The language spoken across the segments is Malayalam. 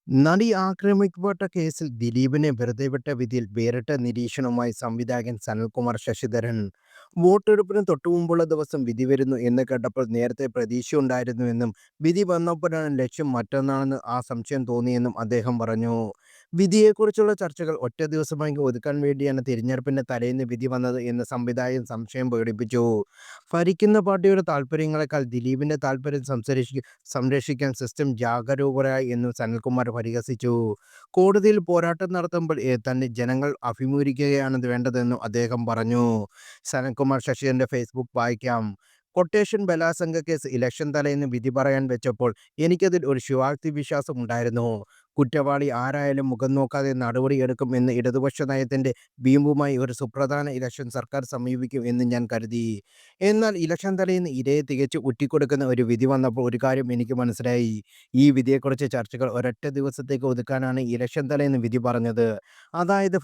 നടി ആക്രമിക്കപ്പെട്ട കേസിൽ ദിലീപിനെ വെറുതെ വിട്ട വിധിയിൽ വേറിട്ട നിരീക്ഷണവുമായി സംവിധായകൻ സനൽകുമാർ ശശിധരൻ. വോട്ടെടുപ്പിന് തൊട്ടുമുമ്പുള്ള ദിവസം വിധി വരുന്നു എന്ന് കേട്ടപ്പോൾ നേരത്തെ പ്രതീക്ഷയുണ്ടായിരുന്നുവെന്നും വിധി വന്നപ്പോഴാണ് ലക്ഷ്യം മറ്റൊന്നാണെന്ന് ആ സംശയം തോന്നിയെന്നും അദ്ദേഹം പറഞ്ഞു. വിധിയെക്കുറിച്ചുള്ള ചർച്ചകൾ ഒറ്റ ദിവസമായി ഒതുക്കാൻ വേണ്ടിയാണ് തിരഞ്ഞെടുപ്പിന്റെ തലേന്ന് വിധി വന്നത് എന്ന് സംവിധായകൻ സംശയം പ്രകടിപ്പിച്ചു. ഭരിക്കുന്ന പാർട്ടിയുടെ താൽപ്പര്യങ്ങളെക്കാൾ ദിലീപിന്റെ താൽപ്പര്യം സംരക്ഷിക്കാൻ സിസ്റ്റം ജാഗരൂകരായി എന്നും സനൽകുമാർ പരിഹസിച്ചു. കോടതിയിൽ പോരാട്ടം നടത്തുമ്പോൾ തന്നെ ജനങ്ങൾ അഭിമുഖീകരിക്കുകയാണ് വേണ്ടതെന്നും അദ്ദേഹം പറഞ്ഞു. സനൽകുമാർ ശശിധരന്റെ ഫേസ്ബുക്ക് വായിക്കാം. കൊട്ടേഷൻ ബലാത്സംഗ കേസ് ഇലക്ഷൻ തലേന്ന് വിധി പറയാൻ വെച്ചപ്പോൾ എനിക്കതിൽ ഒരു ശുഭാപ്തി വിശ്വാസം ഉണ്ടായിരുന്നു. കുറ്റവാളി ആരായാലും മുഖം നോക്കാതെ നടപടിയെടുക്കും എന്ന് ഇടതുപക്ഷ നയത്തിന്റെ വീമ്പുമായി ഒരു സുപ്രധാന ഇലക്ഷൻ സർക്കാർ സമീപിക്കും എന്ന് ഞാൻ കരുതി. എന്നാൽ ഇലക്ഷൻ തലേന്ന് ഇരയെ തികച്ചും ഒറ്റിക്കൊടുക്കുന്ന ഒരു വിധി വന്നപ്പോൾ ഒരു കാര്യം എനിക്ക് മനസ്സിലായി. ഈ വിധിയെക്കുറിച്ച് ചർച്ചകൾ ഒരൊറ്റ ദിവസത്തേക്ക് ഒതുക്കാനാണ് ഇലക്ഷൻ തലേന്ന് വിധി പറഞ്ഞത്. അതായത്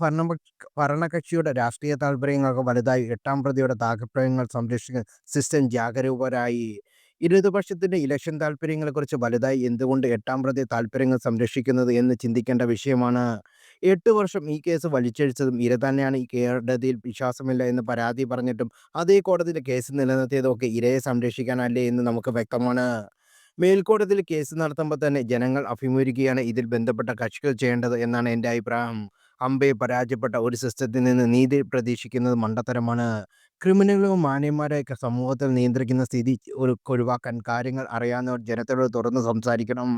ഭരണകക്ഷിയുടെ രാഷ്ട്രീയ താൽപര്യങ്ങൾക്ക് വലുതായി എട്ടാം പ്രതിയുടെ താൽപര്യങ്ങൾ സംരക്ഷിക്കാൻ സിസ്റ്റം ജാഗരൂകരായി. ഇടതുപക്ഷത്തിന്റെ ഇലക്ഷൻ താൽപര്യങ്ങളെക്കുറിച്ച് വലുതായി എന്തുകൊണ്ട് എട്ടാം പ്രതി താൽപര്യങ്ങൾ സംരക്ഷിക്കുന്നത് എന്ന് ചിന്തിക്കേണ്ട വിഷയമാണ്. 8 വർഷം ഈ കേസ് വലിച്ചിഴച്ചതും ഇര തന്നെയാണ്. ഈ കോടതിയിൽ വിശ്വാസമില്ല എന്ന് പരാതി പറഞ്ഞിട്ടും അതേ കോടതിയിൽ കേസ് നിലനിർത്തിയതൊക്കെ ഇരയെ സംരക്ഷിക്കാനല്ലേ എന്ന് നമുക്ക് വ്യക്തമാണ്. മേൽക്കോടതിയിൽ കേസ് നടത്തുമ്പോൾ തന്നെ ജനങ്ങൾ അഭിമുഖീകരിക്കുകയാണ് ഇതിൽ ബന്ധപ്പെട്ട കക്ഷികൾ ചെയ്യേണ്ടത് എന്നാണ് എൻ്റെ അഭിപ്രായം. അമ്പെ പരാജയപ്പെട്ട ഒരു സിസ്റ്റത്തിൽ നിന്ന് നീതി പ്രതീക്ഷിക്കുന്നത് മണ്ടത്തരമാണ്. ക്രിമിനലുകളും മാന്യന്മാരെയൊക്കെ സമൂഹത്തിൽ നിയന്ത്രിക്കുന്ന സ്ഥിതി ഒഴിവാക്കാൻ കാര്യങ്ങൾ അറിയാവുന്നവർ ജനത്തോട് തുറന്ന് സംസാരിക്കണം.